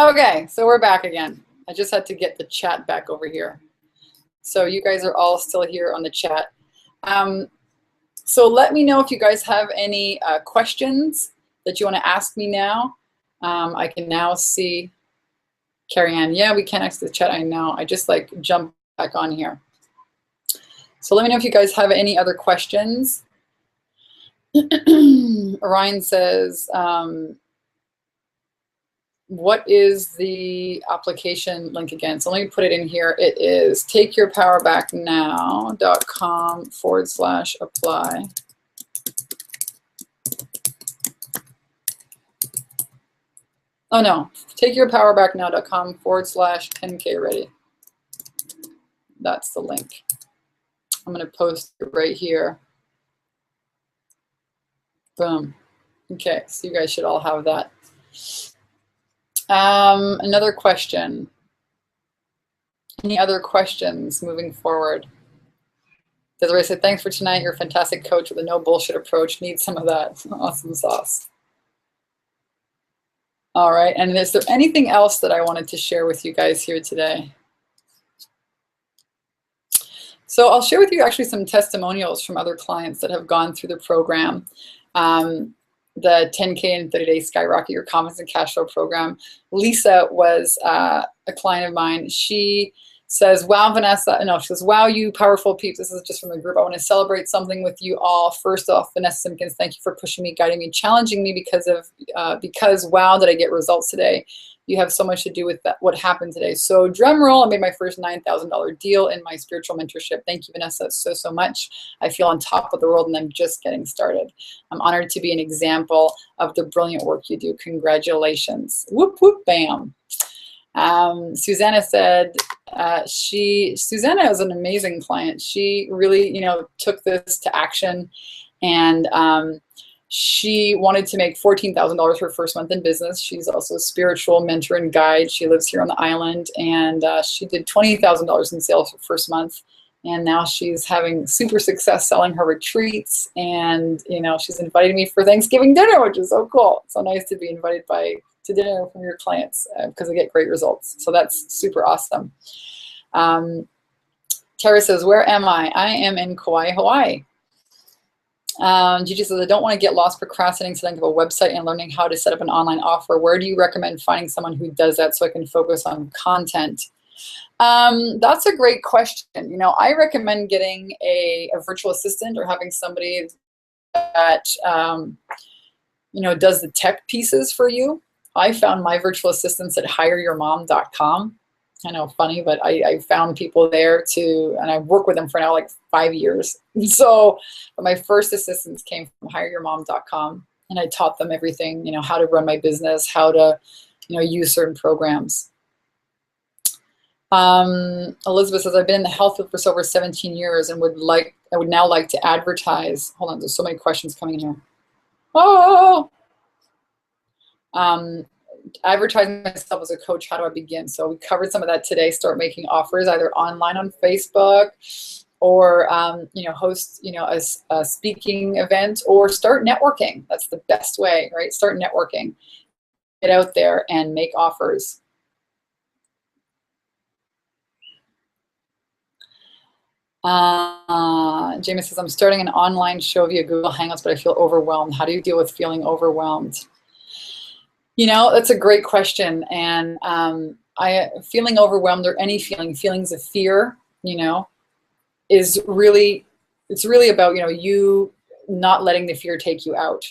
Okay, so we're back again. I just had to get the chat back over here. So you guys are all still here on the chat. So let me know if you guys have any questions that you want to ask me now. I can now see Carrie Ann. Yeah, we can't access the chat. I know. I just like jumped back on here. So let me know if you guys have any other questions. Orion says, what is the application link again? So let me put it in here. It is takeyourpowerbacknow.com/apply. Oh no, takeyourpowerbacknow.com/10K ready. That's the link. I'm gonna post it right here. Boom. Okay, so you guys should all have that. Another question. Any other questions moving forward? Desiree said, thanks for tonight. You're a fantastic coach with a no bullshit approach. Need some of that. Awesome sauce. All right, and is there anything else that I wanted to share with you guys here today? So I'll share with you actually some testimonials from other clients that have gone through the program. The 10K in 30 days Skyrocket Your Confidence and Cash Flow program. Lisa was a client of mine. She says, wow, Vanessa, no, she says, wow, you powerful peeps. This is just from the group. I want to celebrate something with you all. First off, Vanessa Simpkins, thank you for pushing me, guiding me, challenging me because wow, did I get results today. You have so much to do with that, what happened today. So drum roll, I made my first $9,000 deal in my spiritual mentorship. Thank you, Vanessa, so much. I feel on top of the world and I'm just getting started. I'm honored to be an example of the brilliant work you do. Congratulations. Whoop, whoop, bam. Susanna said, Susanna is an amazing client. She really, took this to action, and she wanted to make $14,000 her first month in business. She's also a spiritual mentor and guide. She lives here on the island, and she did $20,000 in sales for first month. And now she's having super success selling her retreats. And, she's invited me for Thanksgiving dinner, which is so cool. It's so nice to be invited to dinner from your clients because I get great results. So that's super awesome. Tara says, where am I? I am in Kauai, Hawaii. Gigi says, I don't want to get lost procrastinating setting up a website and learning how to set up an online offer. Where do you recommend finding someone who does that so I can focus on content? That's a great question. I recommend getting a virtual assistant or having somebody that, does the tech pieces for you. I found my virtual assistants at hireyourmom.com. I know, funny, but I found people there too, and I've worked with them for now like 5 years. So, but my first assistants came from hireyourmom.com, and I taught them everything, how to run my business, how to, use certain programs. Elizabeth says, I've been in the health field for over 17 years and I would now like to advertise. Hold on, there's so many questions coming in here. Oh! Advertising myself as a coach, how do I begin? So we covered some of that today. Start making offers either online on Facebook or, host, a speaking event, or start networking. That's the best way, right? Start networking. Get out there and make offers. Jamie says, I'm starting an online show via Google Hangouts, but I feel overwhelmed. How do you deal with feeling overwhelmed? That's a great question. And feeling overwhelmed, or any feelings of fear, it's really about, you not letting the fear take you out,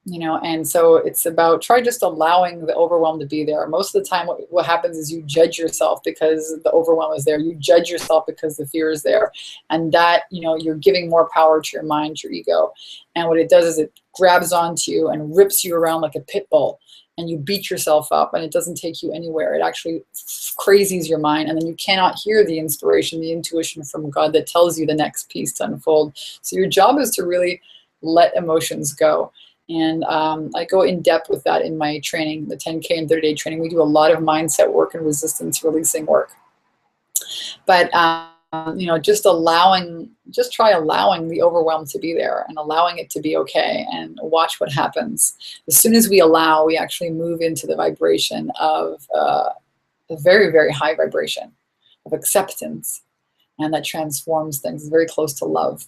and so it's about try just allowing the overwhelm to be there. Most of the time what happens is you judge yourself because the overwhelm is there. You judge yourself because the fear is there. And that, you're giving more power to your mind, your ego. And what it does is it grabs onto you and rips you around like a pit bull. And you beat yourself up, and it doesn't take you anywhere. It actually crazies your mind, and then you cannot hear the inspiration, the intuition from God that tells you the next piece to unfold. So your job is to really let emotions go. And I go in depth with that in my training, the 10K and 30-day training. We do a lot of mindset work and resistance releasing work. But you know, just try allowing the overwhelm to be there and allowing it to be okay, and watch what happens. As soon as we allow, we actually move into the vibration of a very, very high vibration of acceptance, and that transforms things. It's very close to love.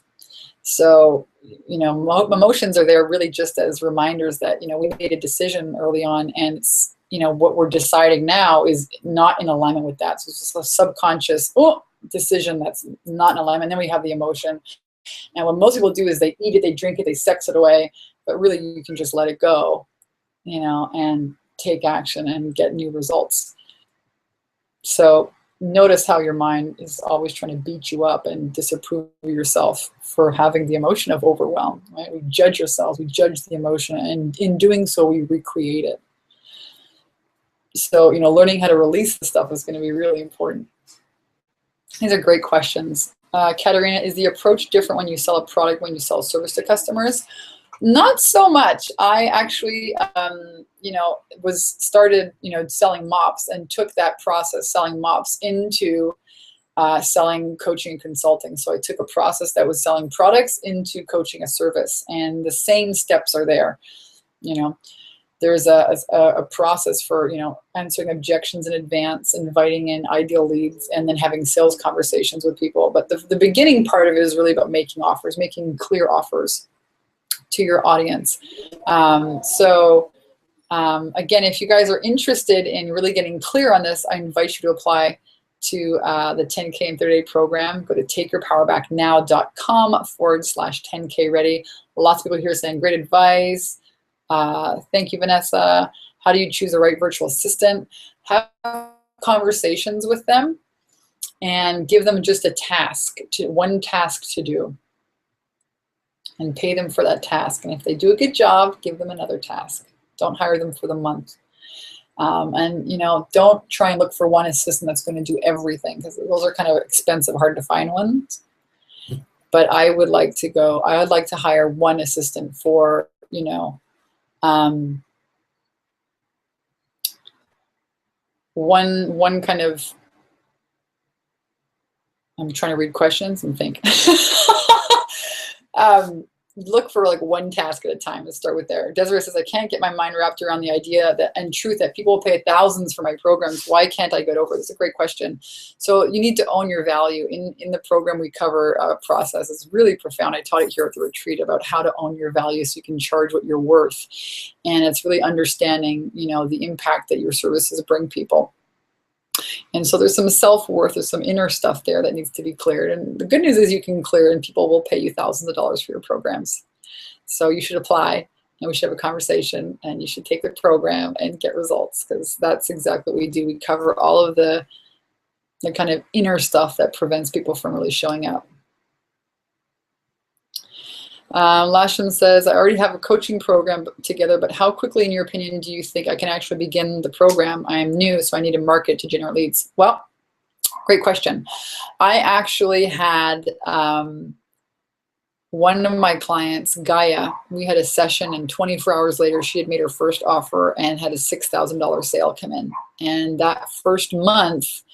So, you know, emotions are there really just as reminders that, you know, we made a decision early on, and it's, you know, what we're deciding now is not in alignment with that. So it's just a subconscious decision that's not in alignment. Then we have the emotion. And what most people do is they eat it, they drink it, they sex it away, but really you can just let it go, you know, and take action and get new results. So notice how your mind is always trying to beat you up and disapprove of yourself for having the emotion of overwhelm, right? We judge ourselves, we judge the emotion, and in doing so, we recreate it. So, you know, learning how to release the stuff is going to be really important. These are great questions. Katerina, is the approach different when you sell a product, when you sell a service to customers? Not so much. I actually, you know, started, you know, selling mops, and took that process, selling mops, into selling coaching and consulting. So I took a process that was selling products into coaching a service, and the same steps are there. You know, there's a process for, you know, answering objections in advance, inviting in ideal leads, and then having sales conversations with people. But the beginning part of it is really about making offers, making clear offers to your audience. Again, if you guys are interested in really getting clear on this, I invite you to apply to the 10K in 30-day program. Go to takeyourpowerbacknow.com/10K ready. Lots of people here saying great advice. Thank you, Vanessa. How do you choose the right virtual assistant? Have conversations with them and give them just one task to do, and pay them for that task. And if they do a good job, give them another task. Don't hire them for the month. And, you know, don't try and look for one assistant that's going to do everything, because those are kind of expensive, hard to find ones. But I would like to hire one assistant for, you know, one kind of, I'm trying to read questions and think. Look for like one task at a time. Let's start with there. Desiree says, I can't get my mind wrapped around the idea that and truth that people will pay thousands for my programs. Why can't I get over? That's a great question. So you need to own your value. In the program, we cover a process. It's really profound. I taught it here at the retreat about how to own your value so you can charge what you're worth. And it's really understanding, you know, the impact that your services bring people. And so there's some self-worth, there's some inner stuff there that needs to be cleared. And the good news is you can clear, and people will pay you thousands of dollars for your programs. So you should apply, and we should have a conversation, and you should take the program and get results, because that's exactly what we do. We cover all of the kind of inner stuff that prevents people from really showing up. Lasham says, I already have a coaching program together, but how quickly, in your opinion, do you think I can actually begin the program? I am new, so I need to market to generate leads. Well, great question. I actually had one of my clients, Gaia, we had a session, and 24 hours later, she had made her first offer and had a $6,000 sale come in. And that first month,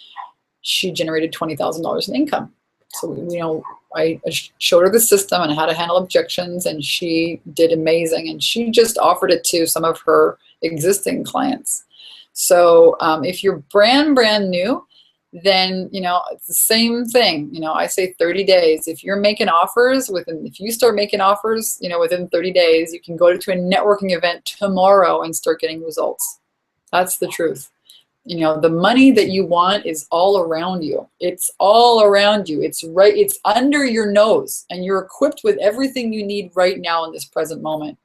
she generated $20,000 in income. So, you know, I showed her the system and how to handle objections, and she did amazing. And she just offered it to some of her existing clients. So if you're brand new, then, you know, it's the same thing. You know, I say 30 days. If you're making offers if you start making offers, you know, within 30 days, you can go to a networking event tomorrow and start getting results. That's the truth. You know, the money that you want is all around you. It's all around you. It's right, it's under your nose, and you're equipped with everything you need right now in this present moment.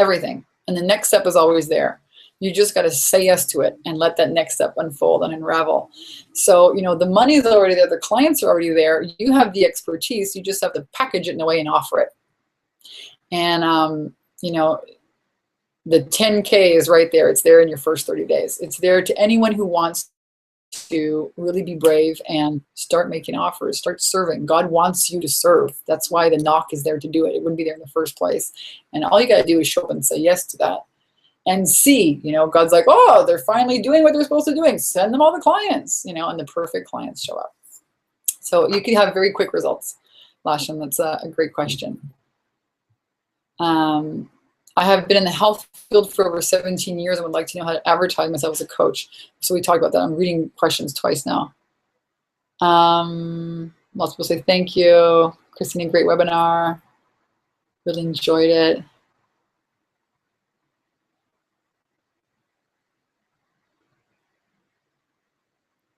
Everything. And the next step is always there. You just got to say yes to it and let that next step unfold and unravel. So, you know, the money is already there. The clients are already there. You have the expertise. You just have to package it in a way and offer it. And, you know, the 10K is right there. It's there in your first 30 days. It's there to anyone who wants to really be brave and start making offers, start serving. God wants you to serve. That's why the knock is there to do it. It wouldn't be there in the first place. And all you got to do is show up and say yes to that. And see, you know, God's like, oh, they're finally doing what they're supposed to be doing. Send them all the clients, you know, and the perfect clients show up. So you can have very quick results. Lashan, that's a great question. I have been in the health field for over 17 years and would like to know how to advertise myself as a coach. So we talked about that. I'm reading questions twice now. Lots of people say thank you. Christine, great webinar. Really enjoyed it.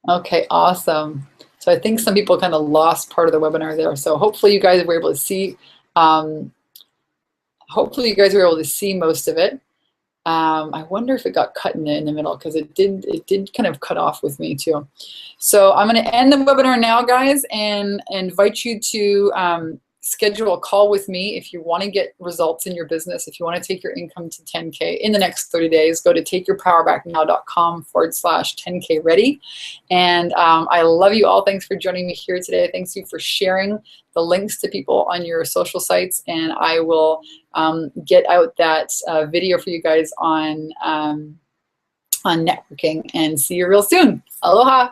Okay, awesome. So I think some people kind of lost part of the webinar there. So hopefully you guys were able to see, most of it. I wonder if it got cut in the middle, because it did kind of cut off with me too. So I'm going to end the webinar now, guys, and invite you to schedule a call with me if you want to get results in your business. If you want to take your income to 10K in the next 30 days, go to takeyourpowerbacknow.com/10K ready. And I love you all. Thanks for joining me here today. Thanks you for sharing the links to people on your social sites, and I will get out that video for you guys on networking, and see you real soon. Aloha.